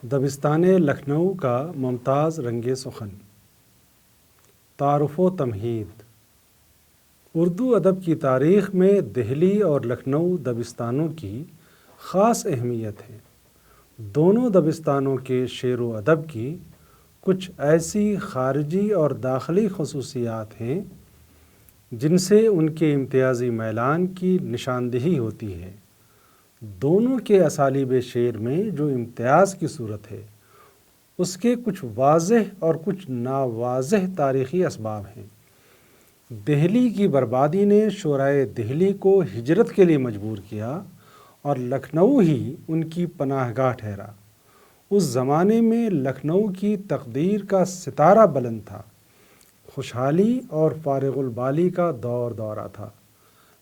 دبستان لکھنؤ کا ممتاز رنگ سخن. تعارف و تمہید. اردو ادب کی تاریخ میں دہلی اور لکھنؤ دبستانوں کی خاص اہمیت ہے. دونوں دبستانوں کے شعر و ادب کی کچھ ایسی خارجی اور داخلی خصوصیات ہیں جن سے ان کے امتیازی میلان کی نشاندہی ہوتی ہے. دونوں کے اسالیب شعر میں جو امتیاز کی صورت ہے اس کے کچھ واضح اور کچھ ناواضح تاریخی اسباب ہیں. دہلی کی بربادی نے شعرائے دہلی کو ہجرت کے لیے مجبور کیا اور لکھنؤ ہی ان کی پناہ گاہ ٹھہرا. اس زمانے میں لکھنؤ کی تقدیر کا ستارہ بلند تھا. خوشحالی اور فارغ البالی کا دورہ تھا.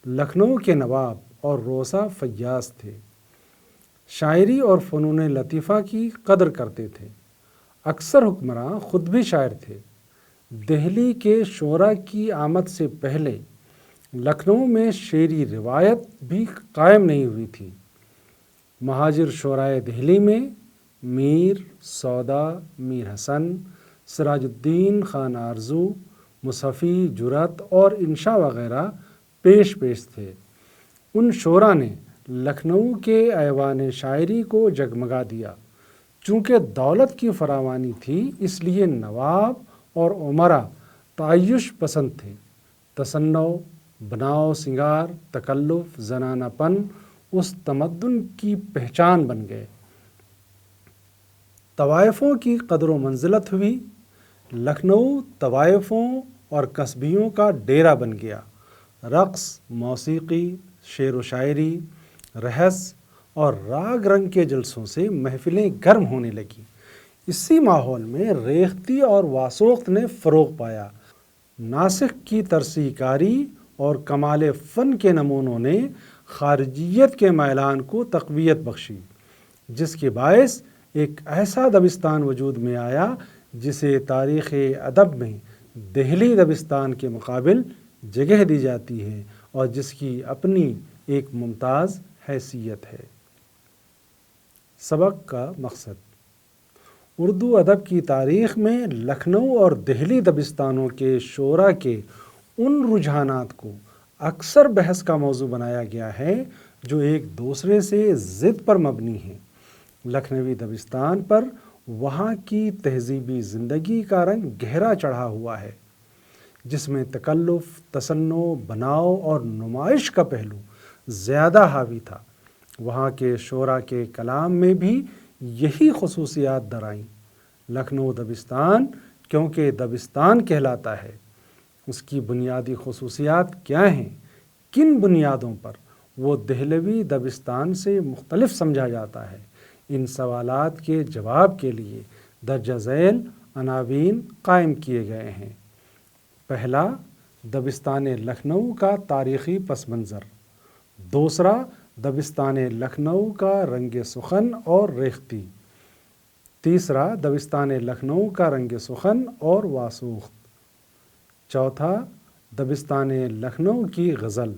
لکھنؤ کے نواب اور روسا فیاض تھے. شاعری اور فنون لطیفہ کی قدر کرتے تھے. اکثر حکمراں خود بھی شاعر تھے. دہلی کے شعراء کی آمد سے پہلے لکھنؤ میں شعری روایت بھی قائم نہیں ہوئی تھی. مہاجر شعرائے دہلی میں میر، سودا، میر حسن، سراج الدین خان آرزو، مصحفی، جرأت اور انشا وغیرہ پیش تھے. ان شعراء نے لکھنؤ کے ایوان شاعری کو جگمگا دیا. چونکہ دولت کی فراوانی تھی اس لیے نواب اور امراء تعیش پسند تھے. تصنع، بناؤ سنگار، تکلف، زنانہ پن اس تمدن کی پہچان بن گئے. طوائفوں کی قدر و منزلت ہوئی. لکھنؤ طوائفوں اور قصبیوں کا ڈیرا بن گیا. رقص، موسیقی، شعر و شاعری، رہس اور راگ رنگ کے جلسوں سے محفلیں گرم ہونے لگیں. اسی ماحول میں ریختی اور واسوخت نے فروغ پایا. ناسخ کی ترثیح کاری اور کمال فن کے نمونوں نے خارجیت کے میلان کو تقویت بخشی، جس کے باعث ایک ایسا دبستان وجود میں آیا جسے تاریخ ادب میں دہلی دبستان کے مقابل جگہ دی جاتی ہے اور جس کی اپنی ایک ممتاز حیثیت ہے. سبق کا مقصد. اردو ادب کی تاریخ میں لکھنؤ اور دہلی دبستانوں کے شعراء کے ان رجحانات کو اکثر بحث کا موضوع بنایا گیا ہے جو ایک دوسرے سے ضد پر مبنی ہیں. لکھنوی دبستان پر وہاں کی تہذیبی زندگی کا رنگ گہرا چڑھا ہوا ہے جس میں تکلف، تصنع، بناؤ اور نمائش کا پہلو زیادہ حاوی تھا. وہاں کے شعراء کے کلام میں بھی یہی خصوصیات درآئیں. لکھنؤ دبستان کیونکہ دبستان کہلاتا ہے، اس کی بنیادی خصوصیات کیا ہیں، کن بنیادوں پر وہ دہلوی دبستان سے مختلف سمجھا جاتا ہے، ان سوالات کے جواب کے لیے درجہ ذیل عناوین قائم کیے گئے ہیں. پہلا، دبستان لکھنؤ کا تاریخی پس منظر. دوسرا، دبستان لکھنؤ کا رنگ سخن اور ریختی. تیسرا، دبستان لکھنؤ کا رنگ سخن اور واسوخت. چوتھا، دبستان لکھنؤ کی غزل.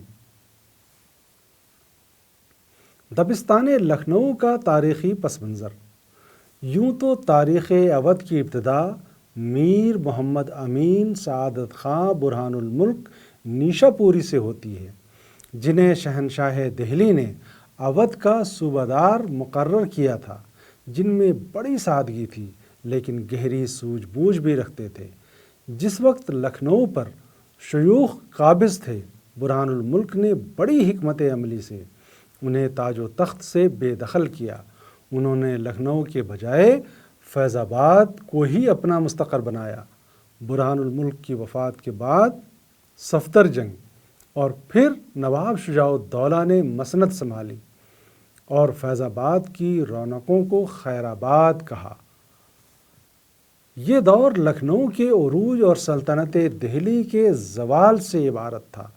دبستان لکھنؤ کا تاریخی پس منظر. یوں تو تاریخ اودھ کی ابتدا میر محمد امین سعادت خاں برہان الملک نیشا پوری سے ہوتی ہے، جنہیں شہنشاہ دہلی نے اودھ کا صوبہ دار مقرر کیا تھا، جن میں بڑی سادگی تھی لیکن گہری سوجھ بوجھ بھی رکھتے تھے. جس وقت لکھنؤ پر شیوخ قابض تھے، برہان الملک نے بڑی حکمت عملی سے انہیں تاج و تخت سے بے دخل کیا. انہوں نے لکھنؤ کے بجائے فیض آباد کو ہی اپنا مستقر بنایا. برہان الملک کی وفات کے بعد صفدر جنگ اور پھر نواب شجاع الدولہ نے مسند سنبھالی اور فیض آباد کی رونقوں کو خیر آباد کہا. یہ دور لکھنؤ کے عروج اور سلطنت دہلی کے زوال سے عبارت تھا.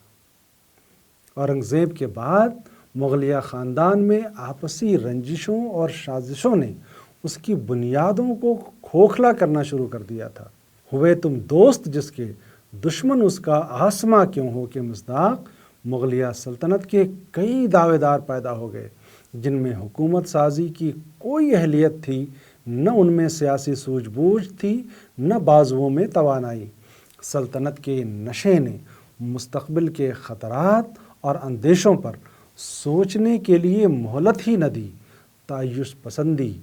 اورنگزیب کے بعد مغلیہ خاندان میں آپسی رنجشوں اور سازشوں نے اس کی بنیادوں کو کھوکھلا کرنا شروع کر دیا تھا. ہوئے تم دوست جس کے، دشمن اس کا آسماں کیوں ہو کے مصداق مغلیہ سلطنت کے کئی دعوے دار پیدا ہو گئے جن میں حکومت سازی کی کوئی اہلیت تھی نہ ان میں سیاسی سوجھ بوجھ تھی، نہ بازوؤں میں توانائی۔ سلطنت کے نشے نے مستقبل کے خطرات اور اندیشوں پر سوچنے کے لیے مہلت ہی نہ دی۔ تعیش پسندی،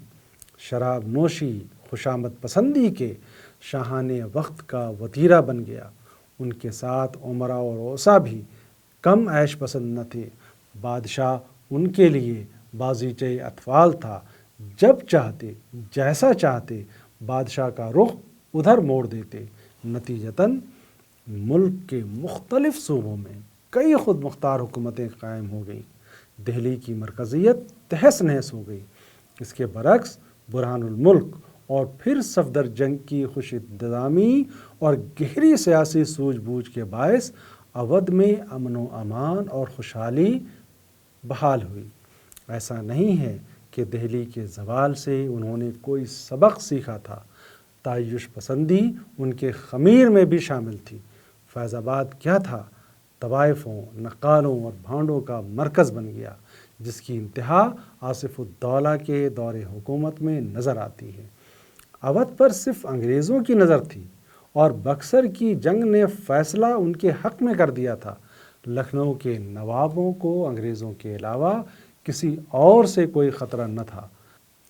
شراب نوشی، خوشامد پسندی کے شاہانہ وقت کا وتیرہ بن گیا۔ ان کے ساتھ امراء اور اوصا بھی کم عیش پسند نہ تھے۔ بادشاہ ان کے لیے بازیچے اطفال تھا، جب چاہتے جیسا چاہتے بادشاہ کا رخ ادھر موڑ دیتے۔ نتیجتاً ملک کے مختلف صوبوں میں کئی خود مختار حکومتیں قائم ہو گئیں۔ دہلی کی مرکزیت تہس نہس ہو گئی۔ اس کے برعکس برہان الملک اور پھر صفدر جنگ کی خوش انتظامی اور گہری سیاسی سوجھ بوجھ کے باعث اودھ میں امن و امان اور خوشحالی بحال ہوئی۔ ایسا نہیں ہے کہ دہلی کے زوال سے انہوں نے کوئی سبق سیکھا تھا۔ تعیش پسندی ان کے خمیر میں بھی شامل تھی۔ فیض آباد کیا تھا؟ طوائفوں، نقالوں اور بھانڈوں کا مرکز بن گیا، جس کی انتہا آصف الدولہ کے دور حکومت میں نظر آتی ہے۔ اودھ پر صرف انگریزوں کی نظر تھی اور بکسر کی جنگ نے فیصلہ ان کے حق میں کر دیا تھا۔ لکھنؤ کے نوابوں کو انگریزوں کے علاوہ کسی اور سے کوئی خطرہ نہ تھا۔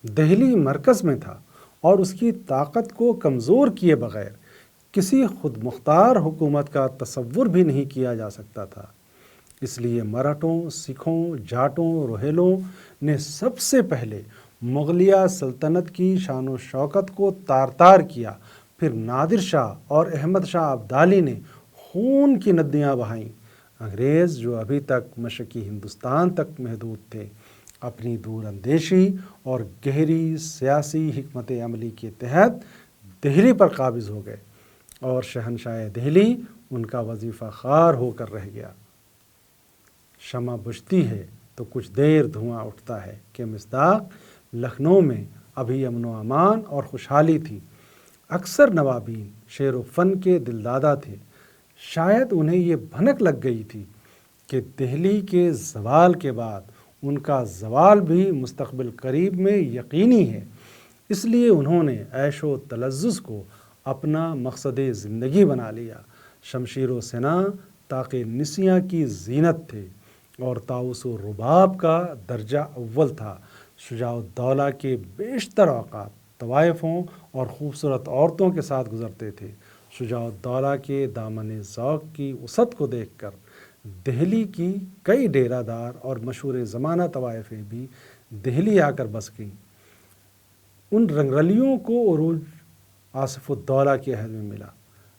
دہلی مرکز میں تھا اور اس کی طاقت کو کمزور کیے بغیر کسی خود مختار حکومت کا تصور بھی نہیں کیا جا سکتا تھا۔ اس لیے مراٹھوں، سکھوں، جاٹوں، روہیلوں نے سب سے پہلے مغلیہ سلطنت کی شان و شوکت کو تار تار کیا۔ پھر نادر شاہ اور احمد شاہ ابدالی نے خون کی ندیاں بہائیں۔ انگریز، جو ابھی تک مشرقی ہندوستان تک محدود تھے، اپنی دور اندیشی اور گہری سیاسی حکمت عملی کے تحت دہلی پر قابض ہو گئے اور شہنشاہ دہلی ان کا وظیفہ خوار ہو کر رہ گیا۔ شمع بجھتی ہے تو کچھ دیر دھواں اٹھتا ہے کہ مصداق لکھنؤ میں ابھی امن و امان اور خوشحالی تھی۔ اکثر نوابین شعر و فن کے دلدادہ تھے۔ شاید انہیں یہ بھنک لگ گئی تھی کہ دہلی کے زوال کے بعد ان کا زوال بھی مستقبل قریب میں یقینی ہے۔ اس لیے انہوں نے عیش و تلذذ کو اپنا مقصد زندگی بنا لیا۔ شمشیر و سناں طاق نسیاں کی زینت تھے اور طاؤس و رباب کا درجہ اول تھا۔ شجاع الدولہ کے بیشتر اوقات طوائفوں اور خوبصورت عورتوں کے ساتھ گزرتے تھے۔ شجاع الدولہ کے دامن ذوق کی وسعت کو دیکھ کر دہلی کی کئی ڈیرہ دار اور مشہور زمانہ طوائفیں بھی دہلی آ کر بس گئیں۔ ان رنگرلیوں کو عروج آصف الدولہ کے عہد میں ملا۔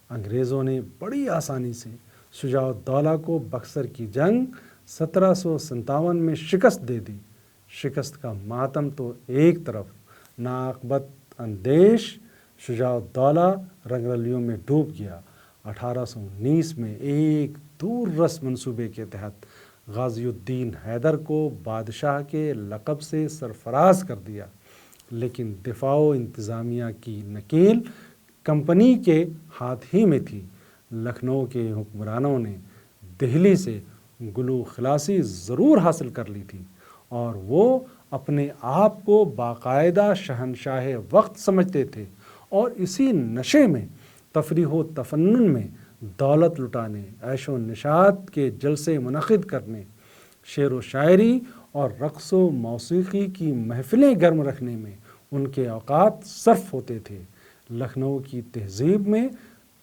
انگریزوں نے بڑی آسانی سے شجاع الدولہ کو بکسر کی جنگ 1757 میں شکست دے دی۔ شکست کا ماتم تو ایک طرف، ناعاقبت اندیش شجاع الدولہ رنگرلیوں میں ڈوب گیا۔ 1819 میں ایک دور رس منصوبے کے تحت غازی الدین حیدر کو بادشاہ کے لقب سے سرفراز کر دیا، لیکن دفاع و انتظامیہ کی نکیل کمپنی کے ہاتھ ہی میں تھی۔ لکھنؤ کے حکمرانوں نے دہلی سے گلو خلاصی ضرور حاصل کر لی تھی اور وہ اپنے آپ کو باقاعدہ شہنشاہ وقت سمجھتے تھے اور اسی نشے میں تفریح و تفنن میں دولت لٹانے، عیش و نشاط کے جلسے منعقد کرنے، شعر و شاعری اور رقص و موسیقی کی محفلیں گرم رکھنے میں ان کے اوقات صرف ہوتے تھے۔ لکھنؤ کی تہذیب میں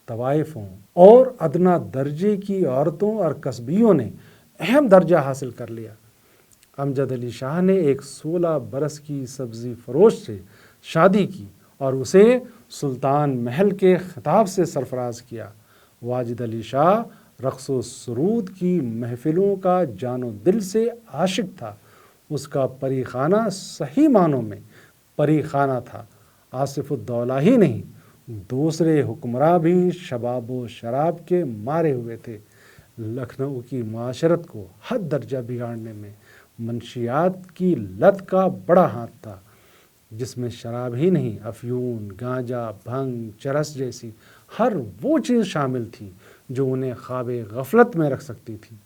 طوائفوں اور ادنیٰ درجے کی عورتوں اور قصبیوں نے اہم درجہ حاصل کر لیا۔ امجد علی شاہ نے ایک 16 برس کی سبزی فروش سے شادی کی اور اسے سلطان محل کے خطاب سے سرفراز کیا۔ واجد علی شاہ رقص و سرود کی محفلوں کا جان و دل سے عاشق تھا۔ اس کا پری خانہ صحیح معنوں میں پری خانہ تھا۔ آصف الدولہ ہی نہیں، دوسرے حکمراں بھی شباب و شراب کے مارے ہوئے تھے۔ لکھنؤ کی معاشرت کو حد درجہ بگاڑنے میں منشیات کی لت کا بڑا ہاتھ تھا، جس میں شراب ہی نہیں، افیون، گانجا، بھنگ، چرس جیسی ہر وہ چیز شامل تھی جو انہیں خواب غفلت میں رکھ سکتی تھی۔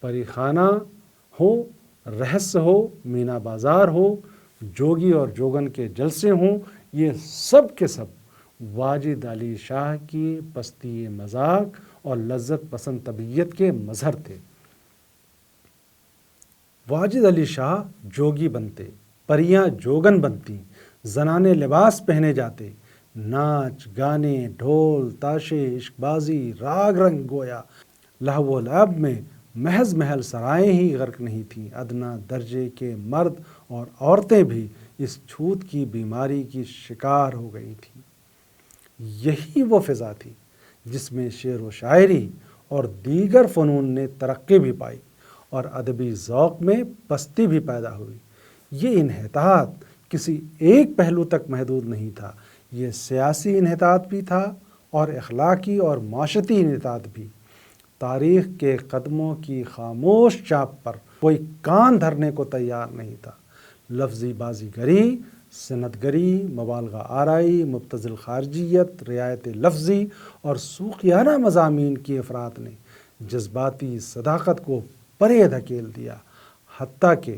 پری خانہ ہو، رہس ہو، مینا بازار ہو، جوگی اور جوگن کے جلسے ہوں، یہ سب کے سب واجد علی شاہ کی پستی مذاق اور لذت پسند طبیعت کے مظہر تھے۔ واجد علی شاہ جوگی بنتے، پریاں جوگن بنتی، زنانے لباس پہنے جاتے، ناچ گانے ڈھول تاشے عشق بازی راگ رنگ گویا لہو و لعب میں محض محل سرائیں ہی غرق نہیں تھیں، ادنا درجے کے مرد اور عورتیں بھی اس چھوت کی بیماری کی شکار ہو گئی تھیں۔ یہی وہ فضا تھی جس میں شعر و شاعری اور دیگر فنون نے ترقی بھی پائی اور ادبی ذوق میں پستی بھی پیدا ہوئی۔ یہ انحطاط کسی ایک پہلو تک محدود نہیں تھا، یہ سیاسی انحطاط بھی تھا اور اخلاقی اور معاشرتی انحطاط بھی۔ تاریخ کے قدموں کی خاموش چاپ پر کوئی کان دھرنے کو تیار نہیں تھا۔ لفظی بازی گری، سند گری، مبالغہ آرائی، مبتذل خارجیت، رعایت لفظی اور سوخیانہ مضامین کی افراط نے جذباتی صداقت کو پرے دھکیل دیا، حتیٰ کہ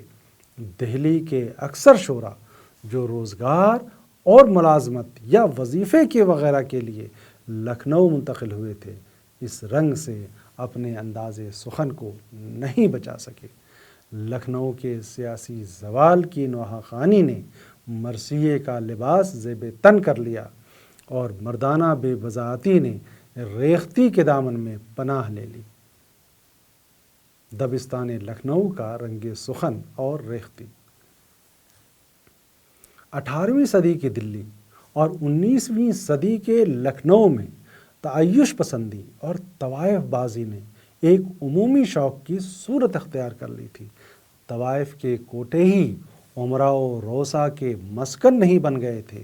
دہلی کے اکثر شعراء جو روزگار اور ملازمت یا وظیفے کے وغیرہ کے لیے لکھنؤ منتقل ہوئے تھے، اس رنگ سے اپنے انداز سخن کو نہیں بچا سکے۔ لکھنؤ کے سیاسی زوال کی نوحہ خوانی نے مرثیے کا لباس زیب تن کر لیا اور مردانہ بے وضاحتی نے ریختی کے دامن میں پناہ لے لی۔ دبستان لکھنؤ کا رنگ سخن اور ریختی۔ 18ویں صدی کی دلی اور 19ویں صدی کے لکھنؤ میں تعیش پسندی اور طوائف بازی نے ایک عمومی شوق کی صورت اختیار کر لی تھی۔ طوائف کے کوٹے ہی امراء و روسا کے مسکن نہیں بن گئے تھے،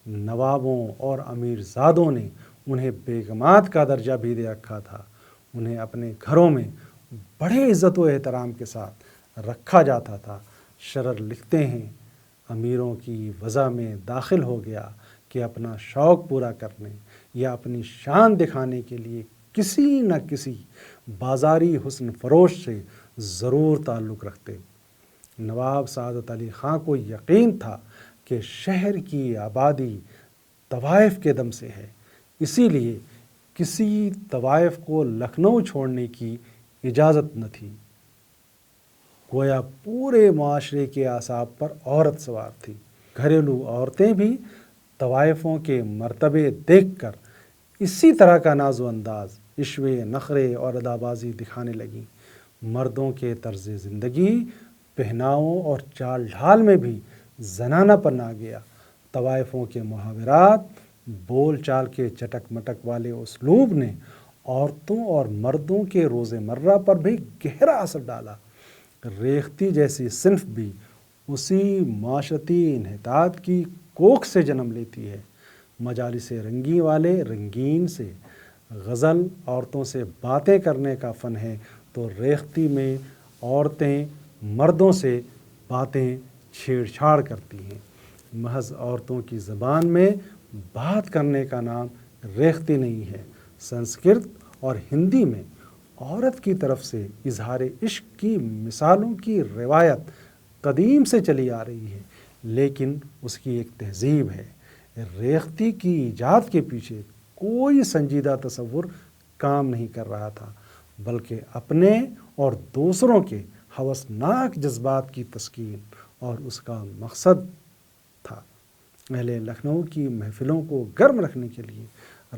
نوابوں اور امیر زادوں نے انہیں بیگمات کا درجہ بھی دے رکھا تھا، انہیں اپنے گھروں میں بڑے عزت و احترام کے ساتھ رکھا جاتا تھا۔ شرر لکھتے ہیں، امیروں کی وضع میں داخل ہو گیا کہ اپنا شوق پورا کرنے یا اپنی شان دکھانے کے لیے کسی نہ کسی بازاری حسن فروش سے ضرور تعلق رکھتے۔ نواب سعادت علی خان کو یقین تھا کہ شہر کی آبادی طوائف کے دم سے ہے، اسی لیے کسی طوائف کو لکھنؤ چھوڑنے کی اجازت نہ تھی۔ گویا پورے معاشرے کے اعصاب پر عورت سوار تھی۔ گھریلو عورتیں بھی طوائفوں کے مرتبے دیکھ کر اسی طرح کا ناز و انداز، عشوے نخرے اور ادابازی دکھانے لگیں۔ مردوں کے طرز زندگی، پہناؤں اور چال ڈھال میں بھی زنانہ پن آ گیا۔ طوائفوں کے محاورات، بول چال کے چٹک مٹک والے اسلوب نے عورتوں اور مردوں کے روزمرہ پر بھی گہرا اثر ڈالا۔ ریختی جیسی صنف بھی اسی معاشرتی انحطاط کی کوکھ سے جنم لیتی ہے۔ مجالس رنگی والے رنگین سے غزل عورتوں سے باتیں کرنے کا فن ہے، تو ریختی میں عورتیں مردوں سے باتیں چھیڑ چھاڑ کرتی ہیں۔ محض عورتوں کی زبان میں بات کرنے کا نام ریختی نہیں ہے۔ سنسکرت اور ہندی میں عورت کی طرف سے اظہار عشق کی مثالوں کی روایت قدیم سے چلی آ رہی ہے، لیکن اس کی ایک تہذیب ہے۔ ریختی کی ایجاد کے پیچھے کوئی سنجیدہ تصور کام نہیں کر رہا تھا، بلکہ اپنے اور دوسروں کے ہوسناک جذبات کی تسکین اور اس کا مقصد تھا۔ اہل لکھنؤ کی محفلوں کو گرم رکھنے کے لیے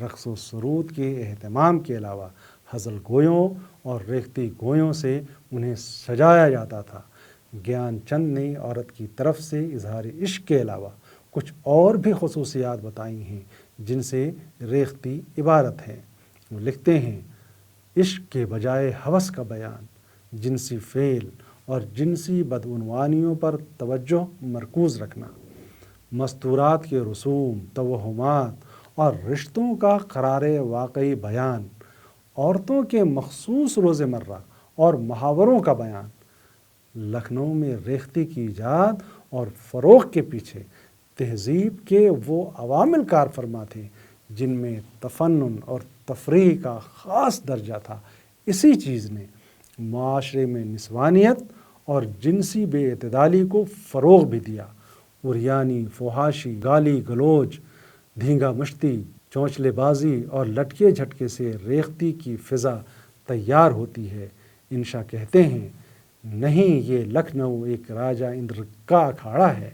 رقص و سرود کے اہتمام کے علاوہ غزل گویوں اور ریختی گویوں سے انہیں سجایا جاتا تھا۔ گیان چند نے عورت کی طرف سے اظہار عشق کے علاوہ کچھ اور بھی خصوصیات بتائی ہیں جن سے ریختی عبارت ہے۔ وہ لکھتے ہیں، عشق کے بجائے ہوس کا بیان، جنسی فعل اور جنسی بدعنوانیوں پر توجہ مرکوز رکھنا، مستورات کے رسوم، توہمات اور رشتوں کا قرار واقعی بیان، عورتوں کے مخصوص روزمرہ اور محاوروں کا بیان۔ لکھنؤ میں ریختی کی ایجاد اور فروغ کے پیچھے تہذیب کے وہ عوامل کار فرما تھے جن میں تفنن اور تفریح کا خاص درجہ تھا۔ اسی چیز نے معاشرے میں نسوانیت اور جنسی بے اعتدالی کو فروغ بھی دیا اریانی، فحاشی، گالی گلوچ، دھینگا مشتی، چونچلے بازی اور لٹکے جھٹکے سے ریختی کی فضا تیار ہوتی ہے۔ انشا کہتے ہیں نہیں، یہ لکھنؤ ایک راجہ اندر کا اکھاڑا ہے۔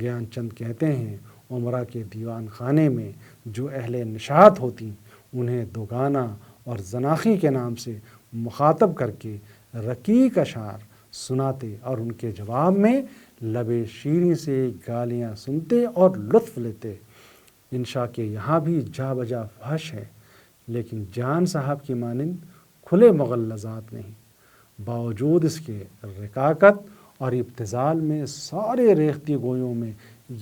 گیان چند کہتے ہیں امرا کے دیوان خانے میں جو اہل نشاط ہوتی انہیں دوگانہ اور زناخی کے نام سے مخاطب کر کے رقیق اشعار سناتے اور ان کے جواب میں لب شیریں سے گالیاں سنتے اور لطف لیتے۔ انشا کے یہاں بھی جا بجا فحش ہے، لیکن جان صاحب کی مانند کھلے مغلظات نہیں۔ باوجود اس کے رقاقت اور ابتذال میں سارے ریختی گویوں میں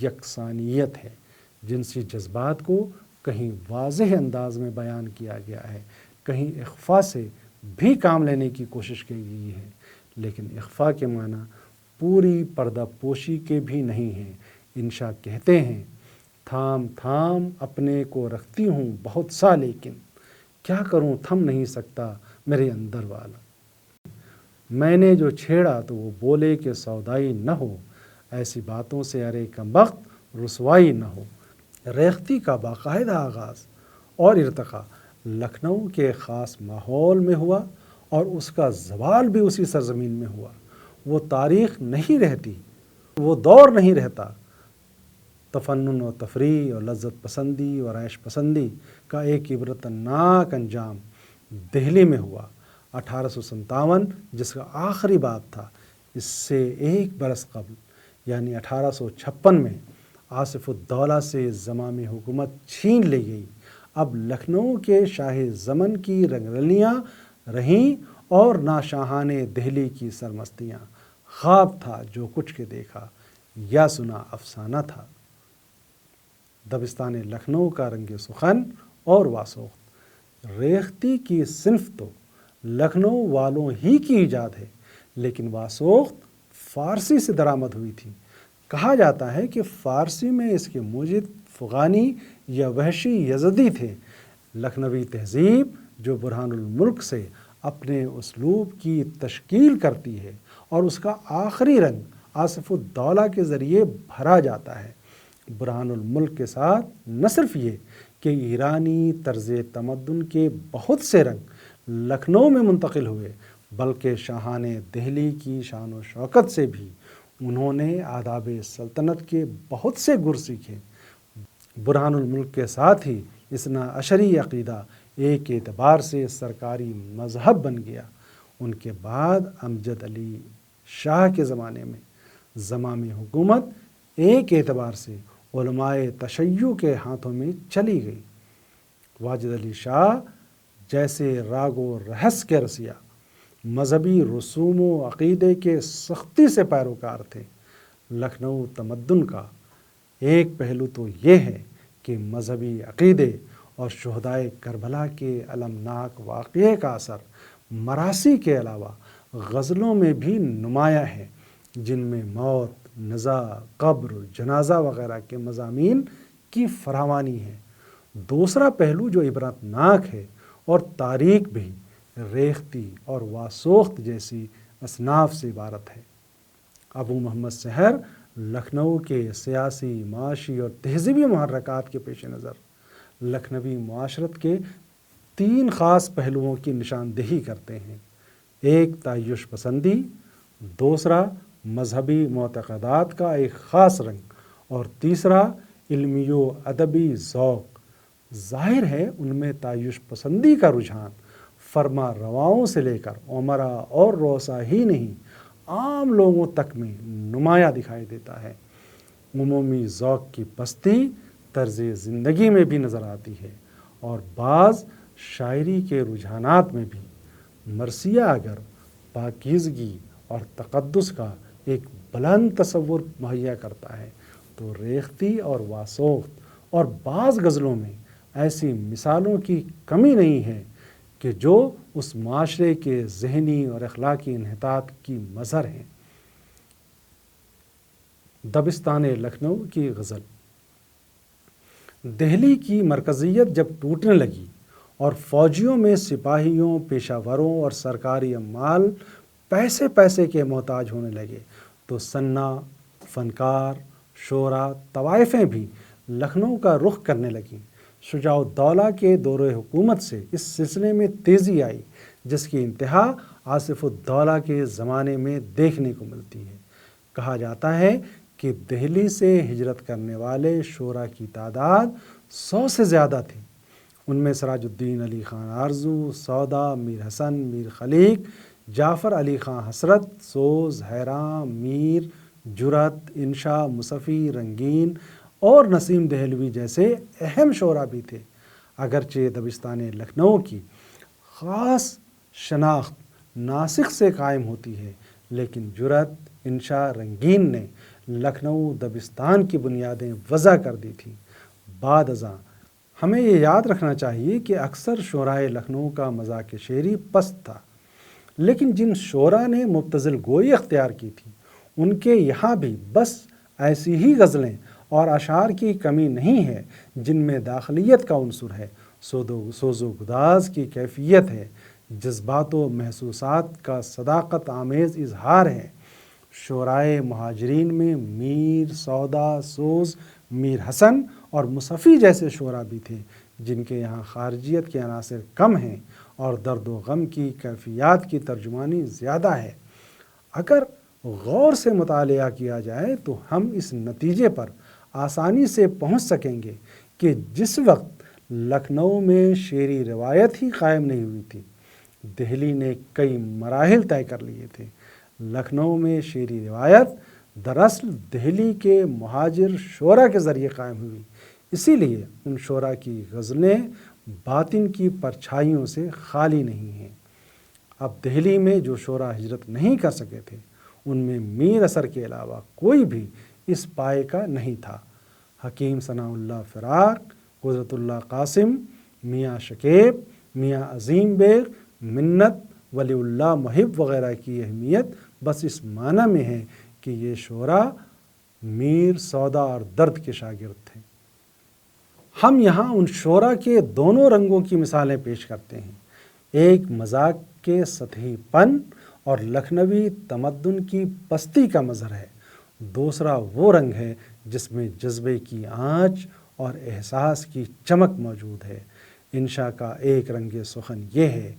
یکسانیت ہے۔ جنسی جذبات کو کہیں واضح انداز میں بیان کیا گیا ہے، کہیں اخفاء سے بھی کام لینے کی کوشش کی گئی ہے، لیکن اخفاء کے معنی پوری پردہ پوشی کے بھی نہیں ہیں۔ انشا کہتے ہیں تھام تھام اپنے کو رکھتی ہوں بہت سا، لیکن کیا کروں تھم نہیں سکتا میرے اندر والا۔ میں نے جو چھیڑا تو وہ بولے کہ سودائی نہ ہو، ایسی باتوں سے ارے کمبخت رسوائی نہ ہو۔ ریختی کا باقاعدہ آغاز اور ارتقاء لکھنؤ کے خاص ماحول میں ہوا اور اس کا زوال بھی اسی سرزمین میں ہوا۔ وہ تاریخ نہیں رہتی، وہ دور نہیں رہتا۔ تفنن و تفریح اور لذت پسندی اور عیش پسندی کا ایک عبرت ناک انجام دہلی میں ہوا۔ 1857 جس کا آخری باب تھا، اس سے ایک برس قبل یعنی 1856 میں آصف الدولہ سے زمام حکومت چھین لی گئی۔ اب لکھنؤ کے شاہ زمن کی رنگ رلیاں رہیں اور نہ شاہان دہلی کی سرمستیاں۔ خواب تھا جو کچھ کے دیکھا یا سنا افسانہ تھا۔ دبستان لکھنؤ کا رنگ سخن اور واسوخت۔ ریختی کی صنف تو لکھنؤ والوں ہی کی ایجاد ہے، لیکن واسوخت فارسی سے درآمد ہوئی تھی۔ کہا جاتا ہے کہ فارسی میں اس کے موجد فغانی یا وحشی یزدی تھے۔ لکھنوی تہذیب جو برہان الملک سے اپنے اسلوب کی تشکیل کرتی ہے اور اس کا آخری رنگ آصف الدولہ کے ذریعے بھرا جاتا ہے۔ برہان الملک کے ساتھ نہ صرف یہ کہ ایرانی طرز تمدن کے بہت سے رنگ لکھنؤ میں منتقل ہوئے، بلکہ شاہان دہلی کی شان و شوکت سے بھی انہوں نے آداب سلطنت کے بہت سے گر سیکھے۔ برہان الملک کے ساتھ ہی اثنا عشری عقیدہ ایک اعتبار سے سرکاری مذہب بن گیا۔ ان کے بعد امجد علی شاہ کے زمانے میں زمام حکومت ایک اعتبار سے علماء تشیع کے ہاتھوں میں چلی گئی۔ واجد علی شاہ جیسے راگ و رہس کے رسیا مذہبی رسوم و عقیدے کے سختی سے پیروکار تھے۔ لکھنؤ تمدن کا ایک پہلو تو یہ ہے کہ مذہبی عقیدے اور شہدائے کربلا کے المناک واقعے کا اثر مراثی کے علاوہ غزلوں میں بھی نمایاں ہے، جن میں موت، نزاع، قبر، جنازہ وغیرہ کے مضامین کی فراوانی ہے۔ دوسرا پہلو جو عبرت ناک ہے اور تاریخ بھی ریختی اور واسوخت جیسی اصناف سے عبارت ہے۔ ابو محمد سحر لکھنؤ کے سیاسی، معاشی اور تہذیبی محرکات کے پیش نظر لکھنوی معاشرت کے 3 خاص پہلوؤں کی نشاندہی کرتے ہیں۔ ایک تعیش پسندی، دوسرا مذہبی معتقدات کا ایک خاص رنگ اور تیسرا علمی و ادبی ذوق۔ ظاہر ہے ان میں تعیش پسندی کا رجحان فرما رواؤں سے لے کر عمرا اور روسا ہی نہیں، عام لوگوں تک میں نمایاں دکھائی دیتا ہے۔ عمومی ذوق کی پستی طرز زندگی میں بھی نظر آتی ہے اور بعض شاعری کے رجحانات میں بھی۔ مرثیہ اگر پاکیزگی اور تقدس کا ایک بلند تصور مہیا کرتا ہے تو ریختی اور واسوخت اور بعض غزلوں میں ایسی مثالوں کی کمی نہیں ہے کہ جو اس معاشرے کے ذہنی اور اخلاقی انحطاط کی مظہر ہیں۔ دبستان لکھنؤ کی غزل۔ دہلی کی مرکزیت جب ٹوٹنے لگی اور فوجیوں میں سپاہیوں، پیشہ وروں اور سرکاری عمال پیسے کے محتاج ہونے لگے تو صناع، فنکار، شعراء طوائفیں بھی لکھنؤ کا رخ کرنے لگیں۔ شجاع الدولہ کے دور حکومت سے اس سلسلے میں تیزی آئی، جس کی انتہا آصف الدولہ کے زمانے میں دیکھنے کو ملتی ہے۔ کہا جاتا ہے کہ دہلی سے ہجرت کرنے والے شعراء کی تعداد 100 سے زیادہ تھی۔ ان میں سراج الدین علی خان آرزو، سودا، میر حسن، میر خلیق، جعفر علی خان حسرت، سوز، حیراں، میر، جرأت، انشا، مصفی، رنگین اور نسیم دہلوی جیسے اہم شعراء بھی تھے۔ اگرچہ دبستان لکھنؤ کی خاص شناخت ناسک سے قائم ہوتی ہے، لیکن جرأت، انشا، رنگین نے لکھنؤ دبستان کی بنیادیں وضع کر دی تھیں۔ بعد ازاں ہمیں یہ یاد رکھنا چاہیے کہ اکثر شعرائے لکھنؤ کا مذاق شعری پست تھا، لیکن جن شعراء نے مبتذل گوئی اختیار کی تھی ان کے یہاں بھی بس ایسی ہی غزلیں اور اشعار کی کمی نہیں ہے جن میں داخلیت کا عنصر ہے، سوز و گداز کی کیفیت ہے، جذبات و محسوسات کا صداقت آمیز اظہار ہے۔ شعرائے مہاجرین میں میر، سودا، سوز، میر حسن اور مصفی جیسے شعراء بھی تھے جن کے یہاں خارجیت کے عناصر کم ہیں اور درد و غم کی کیفیات کی ترجمانی زیادہ ہے۔ اگر غور سے مطالعہ کیا جائے تو ہم اس نتیجے پر آسانی سے پہنچ سکیں گے کہ جس وقت لکھنؤ میں شعری روایت ہی قائم نہیں ہوئی تھی، دہلی نے کئی مراحل طے کر لیے تھے۔ لکھنؤ میں شعری روایت دراصل دہلی کے مہاجر شعراء کے ذریعے قائم ہوئی، اسی لیے ان شعراء کی غزلیں باطن کی پرچھائیوں سے خالی نہیں ہیں۔ اب دہلی میں جو شعراء ہجرت نہیں کر سکے تھے ان میں میر اثر کے علاوہ کوئی بھی اس پائے کا نہیں تھا۔ حکیم ثناء اللہ فراق، قدرت اللہ قاسم، میاں شکیب، میاں عظیم بیگ، منت، ولی اللہ محب وغیرہ کی اہمیت بس اس معنی میں ہے کہ یہ شعراء میر، سودا اور درد کے شاگرد تھے۔ ہم یہاں ان شعراء کے دونوں رنگوں کی مثالیں پیش کرتے ہیں، ایک مذاق کے سطحی پن اور لکھنوی تمدن کی پستی کا مظہر ہے، دوسرا وہ رنگ ہے جس میں جذبے کی آنچ اور احساس کی چمک موجود ہے۔ انشا کا ایک رنگ سخن یہ ہے: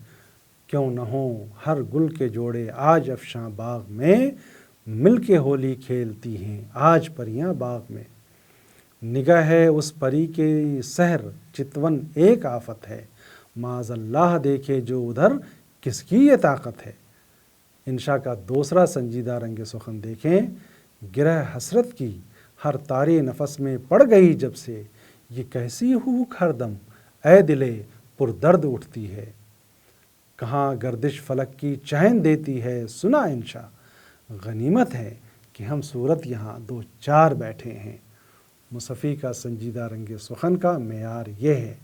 کیوں نہ ہوں ہر گل کے جوڑے آج افشاں باغ میں، مل کے ہولی کھیلتی ہیں آج پریاں باغ میں۔ نگاہ ہے اس پری کے سحر چتون ایک آفت ہے، معاذ اللہ دیکھے جو ادھر کس کی یہ طاقت ہے۔ انشا کا دوسرا سنجیدہ رنگ سخن دیکھیں: گرہ حسرت کی ہر تاری نفس میں پڑ گئی جب سے، یہ کیسی ہوک ہر دم اے دلے پر درد اٹھتی ہے۔ کہاں گردش فلک کی چین دیتی ہے سنا انشا، غنیمت ہے کہ ہم صورت یہاں دو چار بیٹھے ہیں۔ مصفی کا سنجیدہ رنگ سخن کا معیار یہ ہے: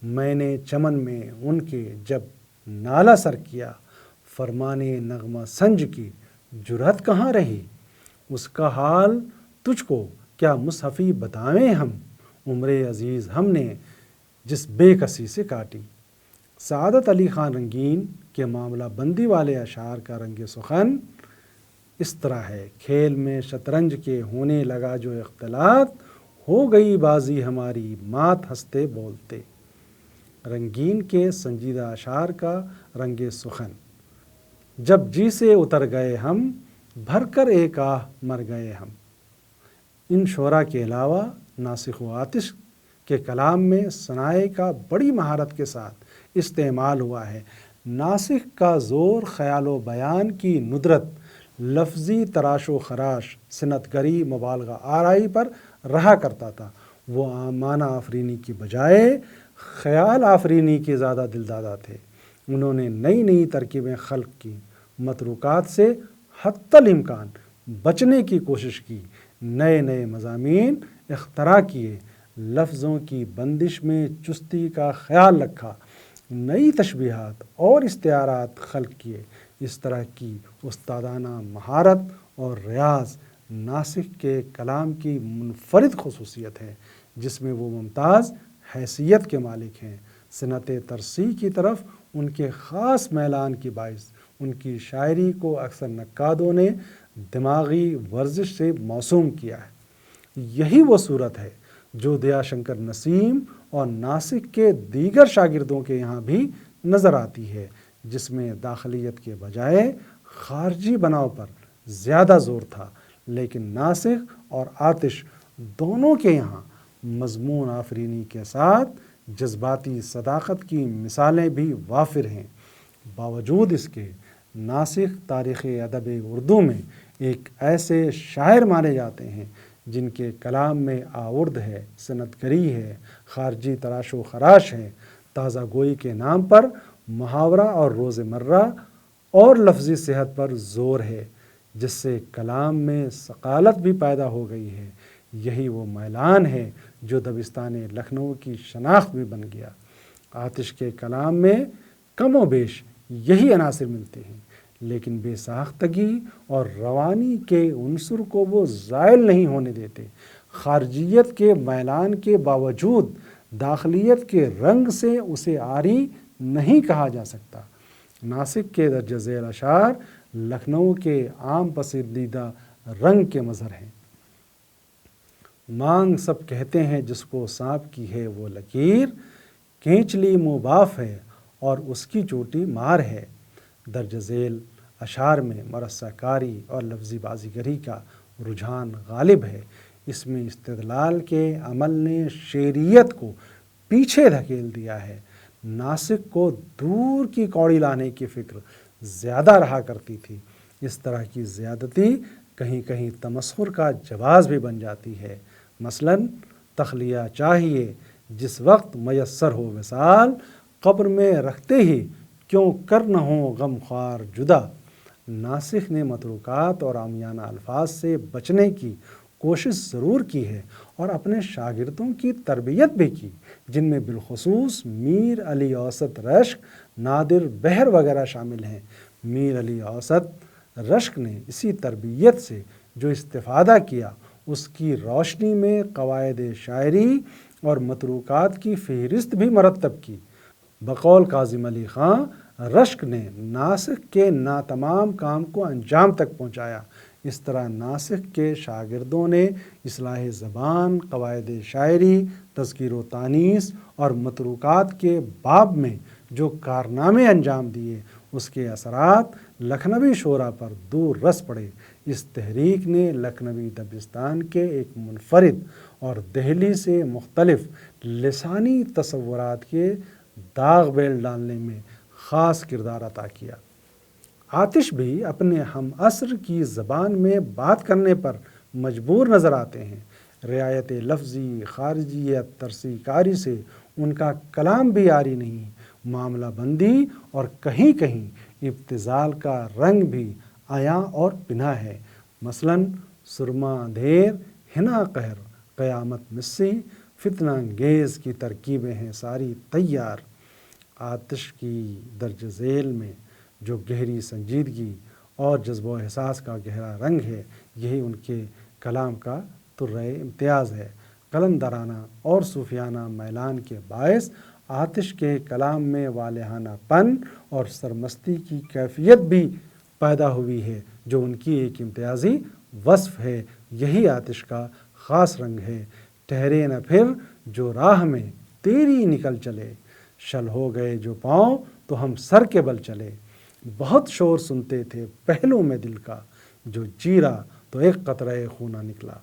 میں نے چمن میں ان کے جب نالا سر کیا، فرمانے نغمہ سنج کی جرأت کہاں رہی۔ اس کا حال تجھ کو کیا مصحفی بتائیں ہم، عمر عزیز ہم نے جس بے کسی سے کاٹی۔ سعادت علی خان رنگین کے معاملہ بندی والے اشعار کا رنگ سخن اس طرح ہے: کھیل میں شطرنج کے ہونے لگا جو اختلاط، ہو گئی بازی ہماری مات ہنستے بولتے۔ رنگین کے سنجیدہ اشعار کا رنگ سخن: جب جی سے اتر گئے ہم، بھر کر ایک آہ مر گئے ہم۔ ان شعراء کے علاوہ ناسخ و عاطف کے کلام میں صنائع کا بڑی مہارت کے ساتھ استعمال ہوا ہے۔ ناسخ کا زور خیال و بیان کی ندرت، لفظی تراش و خراش، صنعت گری، مبالغہ آرائی پر رہا کرتا تھا۔ وہ معنی آفرینی کی بجائے خیال آفرینی کے زیادہ دلدادہ تھے۔ انہوں نے نئی نئی ترکیبیں خلق کی، متروکات سے حتی الامکان بچنے کی کوشش کی، نئے نئے مضامین اختراع کیے، لفظوں کی بندش میں چستی کا خیال رکھا، نئی تشبیہات اور استعارات خلق کیے۔ اس طرح کی استادانہ مہارت اور ریاض ناسخ کے کلام کی منفرد خصوصیت ہے، جس میں وہ ممتاز حیثیت کے مالک ہیں۔ صنعت ترسیح کی طرف ان کے خاص میلان کی باعث ان کی شاعری کو اکثر نقادوں نے دماغی ورزش سے موسوم کیا ہے۔ یہی وہ صورت ہے جو دیا شنکر نسیم اور ناسک کے دیگر شاگردوں کے یہاں بھی نظر آتی ہے، جس میں داخلیت کے بجائے خارجی بناؤ پر زیادہ زور تھا، لیکن ناسک اور آتش دونوں کے یہاں مضمون آفرینی کے ساتھ جذباتی صداقت کی مثالیں بھی وافر ہیں۔ باوجود اس کے ناسک تاریخ ادب اردو میں ایک ایسے شاعر مانے جاتے ہیں جن کے کلام میں آورد ہے، صنعت گری ہے، خارجی تراش و خراش ہے، تازہ گوئی کے نام پر محاورہ اور روز مرہ اور لفظی صحت پر زور ہے، جس سے کلام میں ثقالت بھی پیدا ہو گئی ہے۔ یہی وہ میلان ہے جو دبستان لکھنؤ کی شناخت بھی بن گیا۔ آتش کے کلام میں کم و بیش یہی عناصر ملتے ہیں، لیکن بے ساختگی اور روانی کے عنصر کو وہ زائل نہیں ہونے دیتے۔ خارجیت کے میلان کے باوجود داخلیت کے رنگ سے اسے عاری نہیں کہا جا سکتا۔ ناسک کے درج ذیل اشعار لکھنؤ کے عام پسندیدہ رنگ کے مظہر ہیں۔ مانگ سب کہتے ہیں جس کو سانپ کی ہے وہ لکیر، کھینچ لی منہ باف ہے اور اس کی چوٹی مار ہے۔ درج ذیل اشعار میں مرثیہ کاری اور لفظی بازیگری کا رجحان غالب ہے۔ اس میں استدلال کے عمل نے شعریت کو پیچھے دھکیل دیا ہے۔ ناسک کو دور کی کوڑی لانے کی فکر زیادہ رہا کرتی تھی۔ اس طرح کی زیادتی کہیں کہیں تمسخر کا جواز بھی بن جاتی ہے۔ مثلاً تخلیہ چاہیے جس وقت میسر ہو وصال، قبر میں رکھتے ہی کیوں کر نہ ہو غم خوار جدا۔ ناسک نے متروکات اور عامیانہ الفاظ سے بچنے کی کوشش ضرور کی ہے اور اپنے شاگردوں کی تربیت بھی کی، جن میں بالخصوص میر علی اوسط رشک، نادر بہر وغیرہ شامل ہیں۔ میر علی اوسط رشک نے اسی تربیت سے جو استفادہ کیا، اس کی روشنی میں قواعد شاعری اور متروکات کی فہرست بھی مرتب کی۔ بقول کاظم علی خاں، رشک نے ناسک کے ناتمام کام کو انجام تک پہنچایا۔ اس طرح ناسک کے شاگردوں نے اصلاح زبان، قواعد شاعری، تذکیر و تانیث اور متروکات کے باب میں جو کارنامے انجام دیے، اس کے اثرات لکھنوی شعراء پر دور رس پڑے۔ اس تحریک نے لکھنوی دبستان کے ایک منفرد اور دہلی سے مختلف لسانی تصورات کے داغ بیل ڈالنے میں خاص کردار عطا کیا۔ آتش بھی اپنے ہم عصر کی زبان میں بات کرنے پر مجبور نظر آتے ہیں۔ رعایت لفظی، خارجیت، ترسی کاری سے ان کا کلام بھی عاری نہیں۔ معاملہ بندی اور کہیں کہیں ابتذال کا رنگ بھی عیاں اور پنہا ہے۔ مثلاً سرما اندھیر، حنا قہر، قیامت مسی، فتنہ انگیز کی ترکیبیں ہیں ساری تیار۔ آتش کی درج ذیل میں جو گہری سنجیدگی اور جذب و احساس کا گہرا رنگ ہے، یہی ان کے کلام کا طرۂ امتیاز ہے۔ قلندرانہ اور صوفیانہ میلان کے باعث آتش کے کلام میں والہانہ پن اور سرمستی کی کیفیت بھی پیدا ہوئی ہے، جو ان کی ایک امتیازی وصف ہے۔ یہی آتش کا خاص رنگ ہے۔ ٹھہرے نہ پھر جو راہ میں تیری نکل چلے، شل ہو گئے جو پاؤں تو ہم سر کے بل چلے۔ بہت شور سنتے تھے پہلو میں دل کا، جو چیرا تو ایک قطرہ خون نکلا۔